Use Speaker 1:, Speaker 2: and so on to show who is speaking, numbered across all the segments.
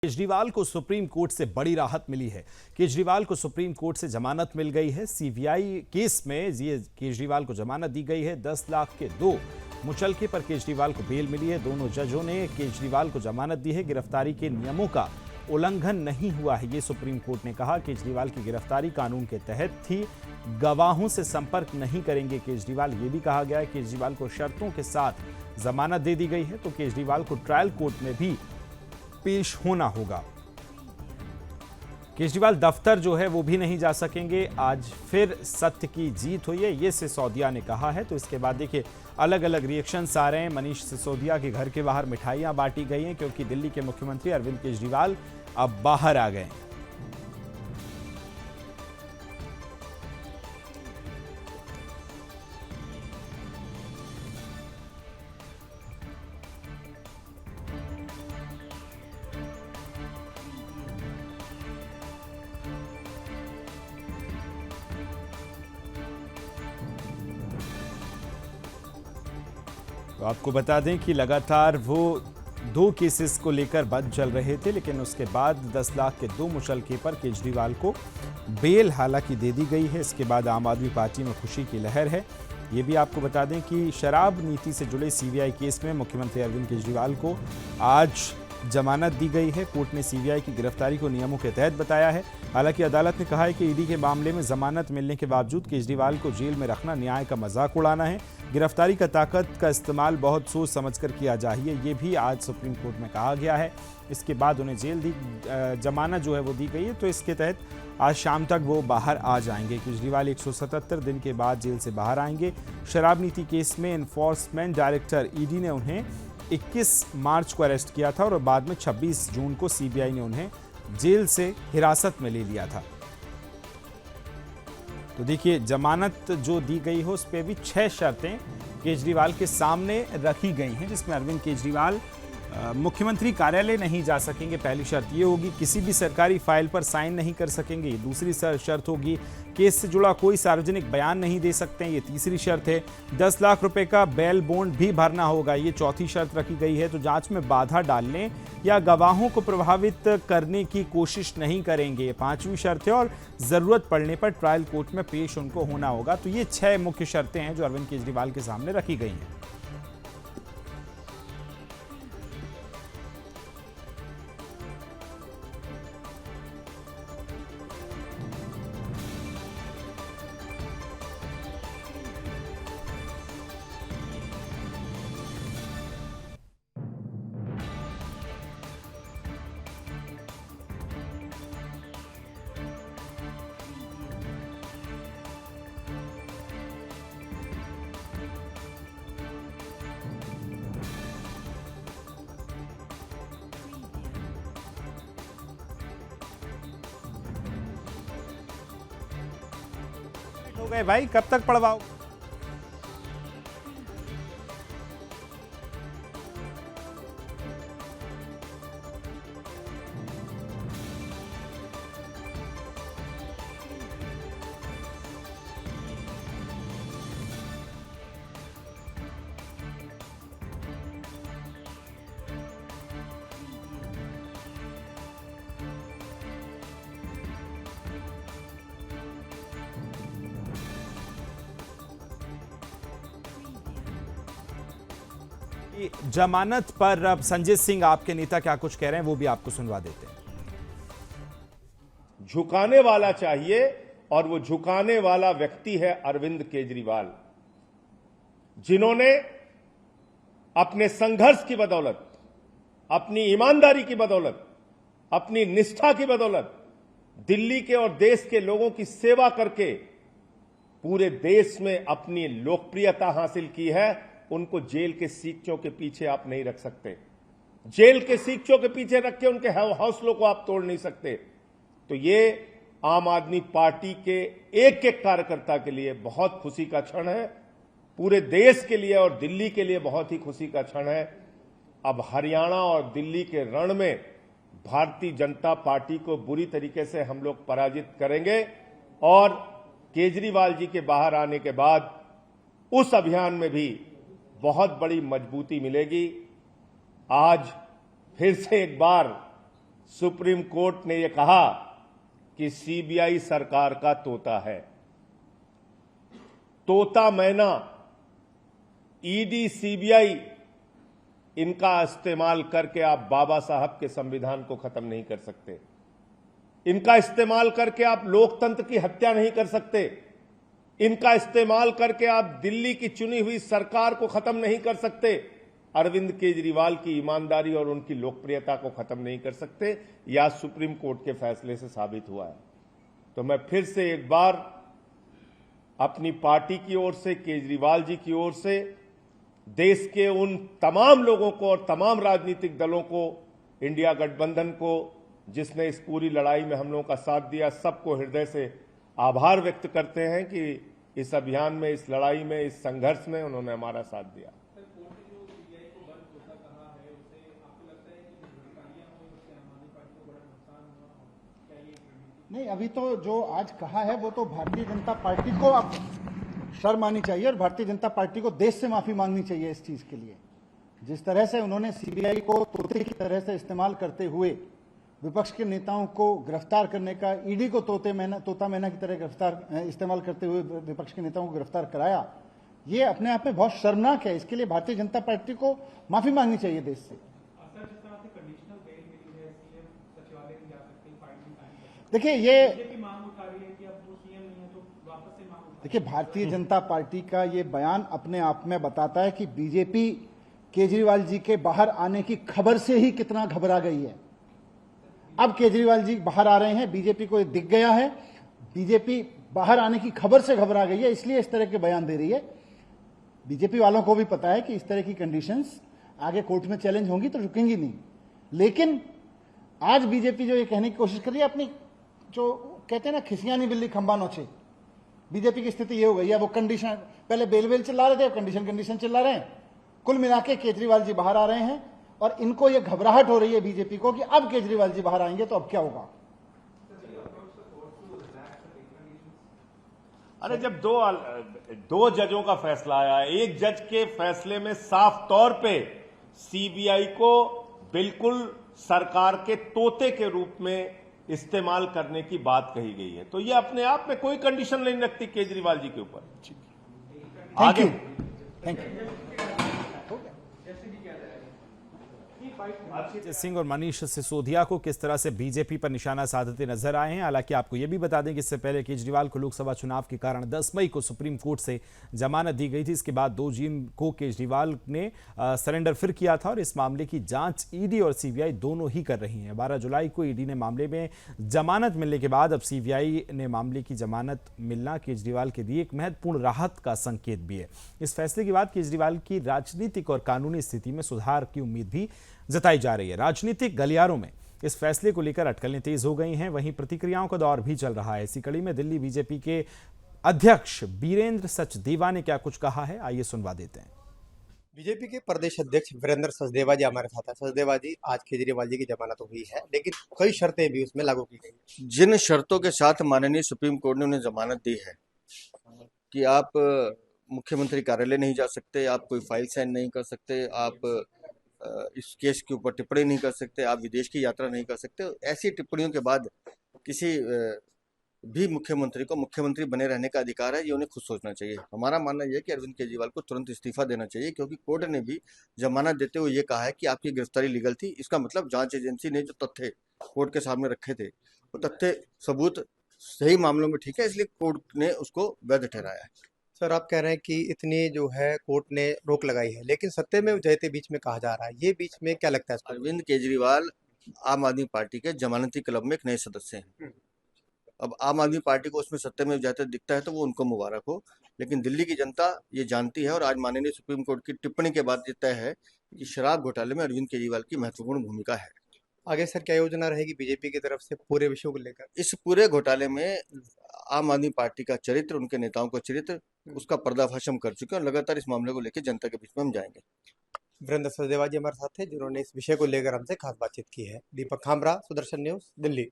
Speaker 1: केजरीवाल को supreme court से बड़ी राहत मिली है। केजरीवाल को सुप्रीम कोर्ट से जमानत मिल गई है। सीबीआई केस में ये केजरीवाल को जमानत दी गई है। 10 लाख के दो मुचलके पर केजरीवाल को बेल मिली है। दोनों जजों ने केजरीवाल को जमानत दी है। गिरफ्तारी के नियमों का उल्लंघन नहीं हुआ है, ये सुप्रीम कोर्ट ने कहा। केजरीवाल की गिरफ्तारी कानून के तहत थी। गवाहों से संपर्क नहीं करेंगे केजरीवाल, ये भी कहा गया है। केजरीवाल को शर्तों के साथ जमानत दे दी गई है, तो केजरीवाल को ट्रायल कोर्ट में भी पेश होना होगा। केजरीवाल दफ्तर जो है वो भी नहीं जा सकेंगे। आज फिर सत्य की जीत हुई है, ये सिसोदिया ने कहा है। तो इसके बाद देखिए अलग अलग रिएक्शंस आ रहे हैं। मनीष सिसोदिया के घर के बाहर मिठाइयां बांटी गई हैं, क्योंकि दिल्ली के मुख्यमंत्री अरविंद केजरीवाल अब बाहर आ गए। तो आपको बता दें कि लगातार वो 2 केसेस को लेकर बंद चल रहे थे, लेकिन उसके बाद 10 लाख के 2 मुचलके पर केजरीवाल को बेल हालांकि दे दी गई है। इसके बाद आम आदमी पार्टी में खुशी की लहर है। ये भी आपको बता दें कि शराब नीति से जुड़े सीबीआई केस में मुख्यमंत्री अरविंद केजरीवाल को आज जमानत दी गई है। कोर्ट ने सीबीआई की गिरफ्तारी को नियमों के तहत बताया है। हालांकि अदालत ने कहा है कि ईडी के मामले में जमानत मिलने के बावजूद केजरीवाल को जेल में रखना न्याय का मजाक उड़ाना है। गिरफ्तारी का ताकत का इस्तेमाल बहुत सोच समझकर किया चाहिए, ये भी आज सुप्रीम कोर्ट में कहा गया है। इसके बाद उन्हें जमानत जो है वो दी गई है, तो इसके तहत आज शाम तक वो बाहर आ जाएंगे। केजरीवाल 177 दिन के बाद जेल से बाहर आएंगे। शराब नीति केस में एनफोर्समेंट डायरेक्टर ईडी ने उन्हें 21 मार्च को अरेस्ट किया था और बाद में 26 जून को सीबीआई ने उन्हें जेल से हिरासत में ले लिया था। तो देखिए जमानत जो दी गई हो उस पर भी 6 शर्तें केजरीवाल के सामने रखी गई हैं, जिसमें अरविंद केजरीवाल मुख्यमंत्री कार्यालय नहीं जा सकेंगे। पहली शर्त ये होगी, किसी भी सरकारी फाइल पर साइन नहीं कर सकेंगे। दूसरी शर्त होगी, केस से जुड़ा कोई सार्वजनिक बयान नहीं दे सकते हैं। ये तीसरी शर्त है। 10 लाख रुपए का बेल बॉन्ड भी भरना होगा, ये चौथी शर्त रखी गई है। तो जांच में बाधा डालने या गवाहों को प्रभावित करने की कोशिश नहीं करेंगे, ये 5वीं शर्त है। और जरूरत पड़ने पर ट्रायल कोर्ट में पेश उनको होना होगा। तो ये 6 मुख्य शर्तें हैं जो अरविंद केजरीवाल के सामने रखी गई हैं। हो गए भाई, कब तक पढ़वाओ? जमानत पर अब संजय सिंह आपके नेता क्या कुछ कह रहे हैं वो भी आपको सुनवा देते हैं।
Speaker 2: झुकाने वाला चाहिए, और वो झुकाने वाला व्यक्ति है अरविंद केजरीवाल, जिन्होंने अपने संघर्ष की बदौलत, अपनी ईमानदारी की बदौलत, अपनी निष्ठा की बदौलत दिल्ली के और देश के लोगों की सेवा करके पूरे देश में अपनी लोकप्रियता हासिल की है। उनको जेल के सीखचों के पीछे आप नहीं रख सकते। जेल के सीखचों के पीछे रख के उनके हौसलों को आप तोड़ नहीं सकते। तो ये आम आदमी पार्टी के एक एक कार्यकर्ता के लिए बहुत खुशी का क्षण है, पूरे देश के लिए और दिल्ली के लिए बहुत ही खुशी का क्षण है। अब हरियाणा और दिल्ली के रण में भारतीय जनता पार्टी को बुरी तरीके से हम लोग पराजित करेंगे, और केजरीवाल जी के बाहर आने के बाद उस अभियान में भी बहुत बड़ी मजबूती मिलेगी। आज फिर से एक बार सुप्रीम कोर्ट ने यह कहा कि सीबीआई सरकार का तोता है। तोता मैना, ईडी, सीबीआई, इनका इस्तेमाल करके आप बाबा साहब के संविधान को खत्म नहीं कर सकते। इनका इस्तेमाल करके आप लोकतंत्र की हत्या नहीं कर सकते। इनका इस्तेमाल करके आप दिल्ली की चुनी हुई सरकार को खत्म नहीं कर सकते। अरविंद केजरीवाल की ईमानदारी और उनकी लोकप्रियता को खत्म नहीं कर सकते। यह सुप्रीम कोर्ट के फैसले से साबित हुआ है। तो मैं फिर से एक बार अपनी पार्टी की ओर से, केजरीवाल जी की ओर से, देश के उन तमाम लोगों को और तमाम राजनीतिक दलों को, इंडिया गठबंधन को, जिसने इस पूरी लड़ाई में हम लोगों का साथ दिया, सबको हृदय से आभार व्यक्त करते हैं कि इस अभियान में, इस लड़ाई में, इस संघर्ष में उन्होंने हमारा साथ दिया।
Speaker 3: नहीं, अभी तो जो आज कहा है वो तो भारतीय जनता पार्टी को अब शर्म आनी चाहिए और भारतीय जनता पार्टी को देश से माफी मांगनी चाहिए इस चीज के लिए। जिस तरह से उन्होंने सीबीआई को तोते की तरह से इस्तेमाल करते हुए विपक्ष के नेताओं को गिरफ्तार करने का, ईडी को तोता मैना की तरह इस्तेमाल करते हुए विपक्ष के नेताओं को गिरफ्तार कराया, ये अपने आप में बहुत शर्मनाक है। इसके लिए भारतीय जनता पार्टी को माफी मांगनी चाहिए देश से। देखिए, भारतीय जनता पार्टी का ये बयान अपने आप में बताता है कि बीजेपी केजरीवाल जी के बाहर आने की खबर से ही कितना घबरा गई है। अब केजरीवाल जी बाहर आ रहे हैं, बीजेपी को ये दिख गया है, बीजेपी बाहर आने की खबर से घबरा गई है, इसलिए इस तरह के बयान दे रही है। बीजेपी वालों को भी पता है कि इस तरह की कंडीशंस आगे कोर्ट में चैलेंज होंगी तो रुकेंगी नहीं। लेकिन आज बीजेपी जो ये कहने की कोशिश कर रही है, अपनी जो कहते हैं ना, खिसियानी बिल्ली खंबा नोचे, बीजेपी की स्थिति ये हो गई है। वो कंडीशन, पहले बेल चिल्ला रहे थे, कंडीशन चिल्ला रहे हैं। कुल मिला के केजरीवाल जी बाहर आ रहे हैं और इनको ये घबराहट हो रही है बीजेपी को कि अब केजरीवाल जी बाहर आएंगे तो अब क्या होगा।
Speaker 2: अरे, जब दो जजों का फैसला आया, एक जज के फैसले में साफ तौर पे सीबीआई को बिल्कुल सरकार के तोते के रूप में इस्तेमाल करने की बात कही गई है, तो ये अपने आप में कोई कंडीशन नहीं रखती केजरीवाल जी के ऊपर।
Speaker 3: आगे थैंक यू।
Speaker 1: अजय सिंह और मनीष सिसोदिया को किस तरह से बीजेपी पर निशाना साधते नजर आए हैं। हालांकि आपको यह भी बता दें कि इससे पहले केजरीवाल को लोकसभा चुनाव के कारण 10 मई को सुप्रीम कोर्ट से जमानत दी गई थी। इसके बाद 2 जून को केजरीवाल ने सरेंडर फिर किया था और इस मामले की जांच ईडी और सीबीआई दोनों ही कर रही हैं। 12 जुलाई को ईडी ने मामले में जमानत मिलने के बाद अब सीबीआई ने मामले की जमानत मिलना केजरीवाल के लिए एक महत्वपूर्ण राहत का संकेत भी है। इस फैसले के बाद केजरीवाल की राजनीतिक और कानूनी स्थिति में सुधार की उम्मीद भी जताई जा रही है। राजनीतिक गलियारों में इस फैसले को लेकर अटकलें तेज हो गई हैं, वहीं प्रतिक्रियाओं का दौर भी चल रहा है। इसी कड़ी में दिल्ली बीजेपी के अध्यक्ष बीरेंद्र सचदेवा ने क्या कुछ कहा है, आइए सुनवा देते हैं।
Speaker 4: बीजेपी के प्रदेश अध्यक्ष वीरेंद्र सचदेवा जी हमारे साथ हैं। सचदेवा जी, आज केजरीवाल जी की जमानत हुई है, लेकिन कई शर्तें भी उसमें लागू की गई।
Speaker 5: जिन शर्तों के साथ माननीय सुप्रीम कोर्ट ने उन्हें जमानत दी है कि आप मुख्यमंत्री कार्यालय नहीं जा सकते, आप कोई फाइल साइन नहीं कर सकते, आप इस केस के ऊपर टिप्पणी नहीं कर सकते, आप विदेश की यात्रा नहीं कर सकते, ऐसी टिप्पणियों के बाद किसी भी मुख्यमंत्री को मुख्यमंत्री बने रहने का अधिकार है, ये उन्हें खुद सोचना चाहिए। हमारा मानना यह है कि अरविंद केजरीवाल को तुरंत इस्तीफा देना चाहिए, क्योंकि कोर्ट ने भी जमानत देते हुए ये कहा है कि आपकी गिरफ्तारी लीगल थी। इसका मतलब जांच एजेंसी ने जो तथ्य कोर्ट के सामने रखे थे, वो तथ्य सबूत सही मामलों में ठीक है, इसलिए कोर्ट ने उसको वैध ठहराया है।
Speaker 4: सर, आप कह रहे हैं कि इतनी जो है कोर्ट ने रोक लगाई है, लेकिन सत्यमेव जयते बीच में कहा जा रहा है, ये बीच में क्या लगता है?
Speaker 5: अरविंद केजरीवाल आम आदमी पार्टी के जमानती क्लब में एक नए सदस्य हैं। अब आम आदमी पार्टी को उसमें सत्यमेव जयते दिखता है तो वो उनको मुबारक हो, लेकिन दिल्ली की जनता ये जानती है और आज माननीय सुप्रीम कोर्ट की टिप्पणी के बाद ये तय है कि शराब घोटाले में अरविंद केजरीवाल की महत्वपूर्ण भूमिका है।
Speaker 4: आगे सर क्या योजना रहेगी बीजेपी की तरफ से पूरे विषयों को लेकर?
Speaker 5: इस पूरे घोटाले में आम आदमी पार्टी का चरित्र, उनके नेताओं का चरित्र, उसका पर्दाफाश हम कर चुके हैं और लगातार इस मामले को लेकर जनता के बीच में हम जाएंगे।
Speaker 4: वीरेंद्र सचदेवा जी हमारे साथ थे, जिन्होंने इस विषय को लेकर हमसे खास बातचीत की है। दीपक खामरा, सुदर्शन न्यूज, दिल्ली।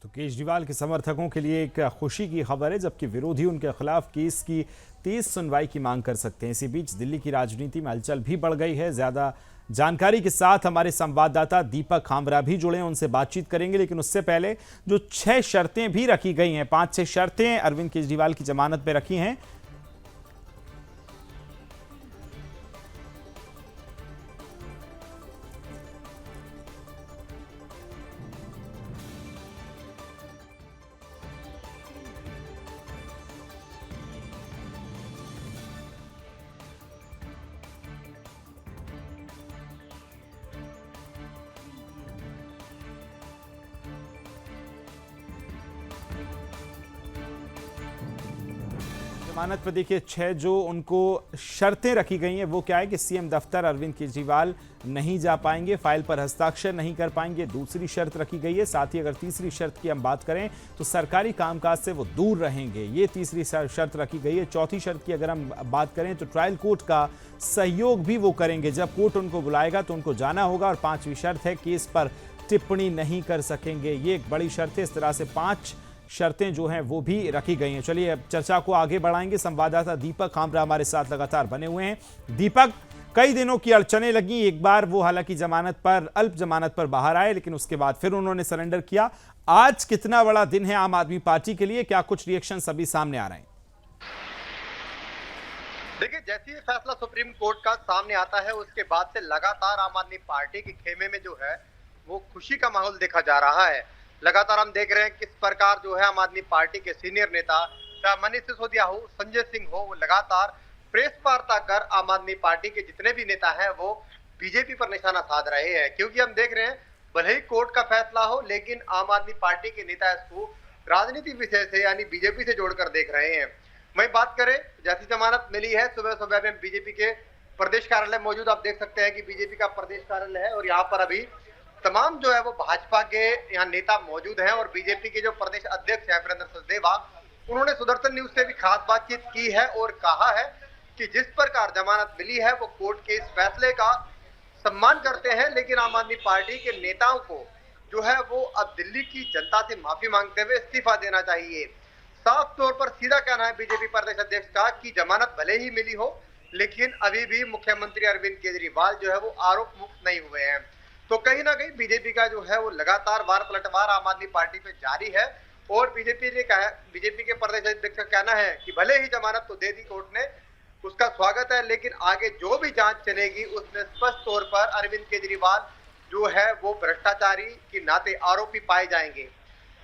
Speaker 1: तो केजरीवाल के समर्थकों के लिए एक खुशी की खबर है, जबकि विरोधी उनके खिलाफ केस की तेज सुनवाई की मांग कर सकते हैं। इसी बीच दिल्ली की राजनीति में हलचल भी बढ़ गई है। ज्यादा जानकारी के साथ हमारे संवाददाता दीपक खामरा भी जुड़े हैं, उनसे बातचीत करेंगे। लेकिन उससे पहले जो 6 शर्तें भी रखी गई हैं, 5-6 शर्तें अरविंद केजरीवाल की जमानत पे रखी हैं। जमानत पर देखिए 6 जो उनको शर्तें रखी गई हैं वो क्या है कि सीएम दफ्तर अरविंद केजरीवाल नहीं जा पाएंगे, फाइल पर हस्ताक्षर नहीं कर पाएंगे, दूसरी शर्त रखी गई है। साथ ही अगर तीसरी शर्त की हम बात करें तो सरकारी कामकाज से वो दूर रहेंगे, ये तीसरी शर्त रखी गई है। चौथी शर्त की अगर हम बात करें तो ट्रायल कोर्ट का सहयोग भी वो करेंगे, जब कोर्ट उनको बुलाएगा तो उनको जाना होगा। और 5वीं शर्त है केस पर टिप्पणी नहीं कर सकेंगे, ये एक बड़ी शर्त है। इस तरह से 5 शर्तें जो हैं वो भी रखी गई हैं। चलिए अब चर्चा को आगे बढ़ाएंगे। संवाददाता दीपक खामरा हमारे साथ लगातार बने हुए हैं। दीपक, कई दिनों की अड़चनें लगी, एक बार वो हालांकि जमानत पर, अल्प जमानत पर बाहर आए, लेकिन उसके बाद फिर उन्होंने सरेंडर किया। आज कितना बड़ा दिन है आम आदमी पार्टी के लिए, क्या कुछ रिएक्शन अभी सामने आ रहे हैं?
Speaker 4: देखिए, जैसे ही फैसला सुप्रीम कोर्ट का सामने आता है उसके बाद से लगातार आम आदमी पार्टी के खेमे में जो है वो खुशी का माहौल देखा जा रहा है। लगातार हम देख रहे हैं किस प्रकार जो है आम आदमी पार्टी के सीनियर नेता चाहे मनीष सिसोदिया हो, संजय सिंह हो, वो लगातार प्रेस वार्ता कर आम आदमी पार्टी के जितने भी नेता हैं वो बीजेपी पर निशाना साध रहे हैं। क्योंकि हम देख रहे हैं भले ही कोर्ट का फैसला हो लेकिन आम आदमी पार्टी के नेता इसको राजनीतिक विषय से यानी बीजेपी से जोड़कर देख रहे हैं। वहीं बात करें, जैसी जमानत मिली है, सुबह सुबह में बीजेपी के प्रदेश कार्यालय मौजूद, आप देख सकते हैं कि बीजेपी का प्रदेश कार्यालय है और यहाँ पर अभी तमाम जो है वो भाजपा के यहाँ नेता मौजूद हैं। और बीजेपी के जो प्रदेश अध्यक्ष है वीरेंद्र सचदेवा, उन्होंने सुदर्शन न्यूज से भी खास बातचीत की है और कहा है कि जिस प्रकार जमानत मिली है वो कोर्ट के इस फैसले का सम्मान करते हैं, लेकिन आम आदमी पार्टी के नेताओं को जो है वो अब दिल्ली की जनता से माफी मांगते हुए इस्तीफा देना चाहिए। साफ तौर पर सीधा कहना है बीजेपी प्रदेश अध्यक्ष का कि जमानत भले ही मिली हो लेकिन अभी भी मुख्यमंत्री अरविंद केजरीवाल जो है वो आरोप मुक्त नहीं हुए हैं। तो कहीं ना कहीं बीजेपी का जो है वो लगातार वार पलटवार आम आदमी पार्टी पे जारी है। और बीजेपी के प्रदेश अध्यक्ष का कहना है कि भले ही जमानत तो दे दी कोर्ट ने, उसका स्वागत है, लेकिन आगे जो भी जांच चलेगी उसमें स्पष्ट तौर पर अरविंद केजरीवाल जो है वो भ्रष्टाचारी के नाते आरोपी पाए जाएंगे।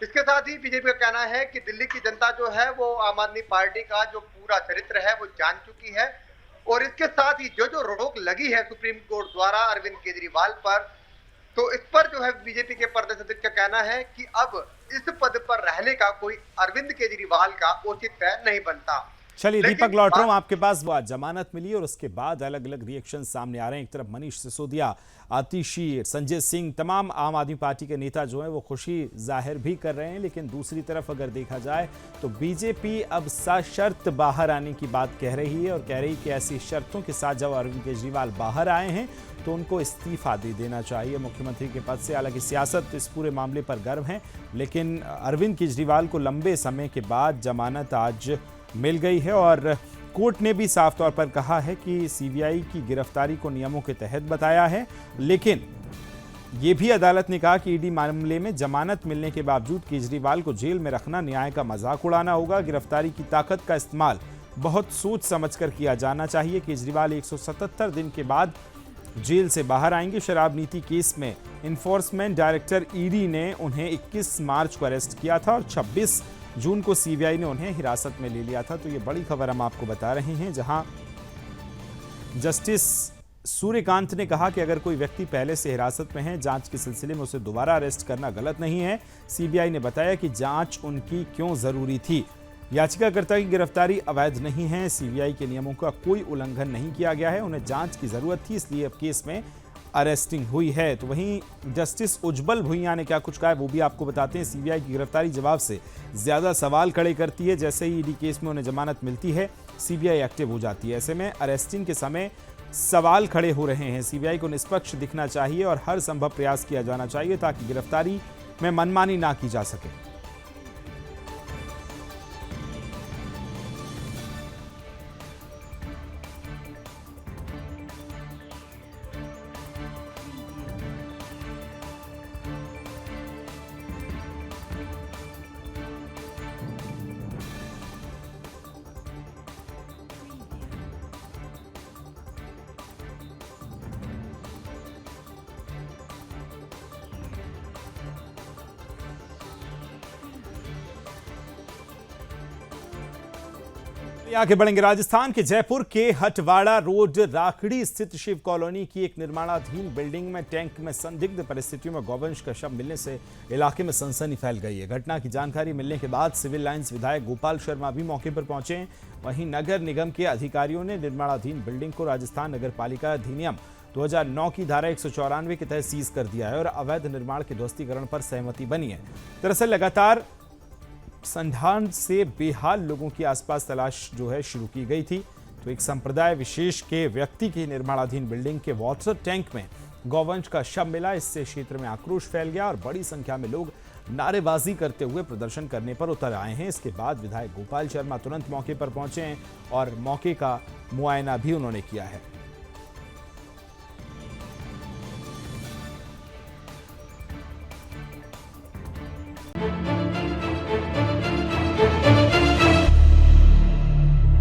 Speaker 4: इसके साथ ही बीजेपी का कहना है कि दिल्ली की जनता जो है वो आम आदमी पार्टी का जो पूरा चरित्र है वो जान चुकी है। और इसके साथ ही जो रोक लगी है सुप्रीम कोर्ट द्वारा अरविंद केजरीवाल पर, तो इस पर जो है बीजेपी के प्रदेश अध्यक्ष का कहना है कि अब इस पद पर रहने का कोई अरविंद केजरीवाल का औचित्य नहीं बनता।
Speaker 1: चलिए दीपक, लौट रहा हूं आपके पास। वो जमानत मिली और उसके बाद अलग अलग रिएक्शन सामने आ रहे हैं। एक तरफ मनीष सिसोदिया, आतिशी, संजय सिंह, तमाम आम आदमी पार्टी के नेता जो हैं वो खुशी जाहिर भी कर रहे हैं, लेकिन दूसरी तरफ अगर देखा जाए तो बीजेपी अब सशर्त बाहर आने की बात कह रही है और कह रही कि ऐसी शर्तों के साथ जब अरविंद केजरीवाल बाहर आए हैं तो उनको इस्तीफा दे देना चाहिए मुख्यमंत्री के पद से। हालांकि सियासत इस पूरे मामले पर गर्व है, लेकिन अरविंद केजरीवाल को लंबे समय के बाद जमानत आज मिल गई है और कोर्ट ने भी साफ तौर पर कहा है कि सीबीआई की गिरफ्तारी को नियमों के तहत बताया है। लेकिन यह भी अदालत ने कहा कि ईडी मामले में जमानत मिलने के बावजूद केजरीवाल को जेल में रखना न्याय का मजाक उड़ाना होगा। गिरफ्तारी की ताकत का इस्तेमाल बहुत सोच समझकर किया जाना चाहिए। केजरीवाल 177 दिन के बाद जेल से बाहर आएंगे। शराब नीति केस में इन्फोर्समेंट डायरेक्टर ईडी ने उन्हें 21 मार्च को अरेस्ट किया था और 26 जून को सीबीआई ने उन्हें हिरासत में ले लिया था। तो ये बड़ी खबर हम आपको बता रहे हैं, जहां जस्टिस सूर्यकांत ने कहा कि अगर कोई व्यक्ति पहले से हिरासत में है, जांच के सिलसिले में उसे दोबारा अरेस्ट करना गलत नहीं है। सीबीआई ने बताया कि जांच उनकी क्यों जरूरी थी। याचिकाकर्ता की गिरफ्तारी अवैध नहीं है, सीबीआई के नियमों का कोई उल्लंघन नहीं किया गया है, उन्हें जांच की जरूरत थी, इसलिए अब केस में अरेस्टिंग हुई है। तो वहीं जस्टिस उज्जवल भुइयां ने क्या कुछ कहा है वो भी आपको बताते हैं। सीबीआई की गिरफ्तारी जवाब से ज्यादा सवाल खड़े करती है। जैसे ही ईडी केस में उन्हें जमानत मिलती है, सीबीआई एक्टिव हो जाती है। ऐसे में अरेस्टिंग के समय सवाल खड़े हो रहे हैं। सीबीआई को निष्पक्ष दिखना चाहिए और हर संभव प्रयास किया जाना चाहिए ताकि गिरफ्तारी में मनमानी ना की जा सके। आगे बढ़ेंगे। राजस्थान के जयपुर के हटवाड़ा रोड राखड़ी स्थित शिव कॉलोनी की एक निर्माणाधीन बिल्डिंग में टैंक में संदिग्ध परिस्थितियों में गौवंश का शव मिलने से इलाके में सनसनी फैल गई है। घटना की जानकारी मिलने के बाद सिविल लाइंस विधायक गोपाल शर्मा भी मौके पर पहुंचे। वहीं नगर निगम के अधिकारियों ने निर्माणाधीन बिल्डिंग को राजस्थान नगर पालिका अधिनियम 2009 की धारा 194 के तहत सीज कर दिया है और अवैध निर्माण के ध्वस्तीकरण पर सहमति बनी है। दरअसल लगातार संधान से बेहाल लोगों की आसपास तलाश जो है शुरू की गई थी, तो एक संप्रदाय विशेष के व्यक्ति की निर्माणाधीन बिल्डिंग के वाटर टैंक में गौवंश का शव मिला। इससे क्षेत्र में आक्रोश फैल गया और बड़ी संख्या में लोग नारेबाजी करते हुए प्रदर्शन करने पर उतर आए हैं। इसके बाद विधायक गोपाल शर्मा तुरंत मौके पर पहुंचे हैं और मौके का मुआयना भी उन्होंने किया है।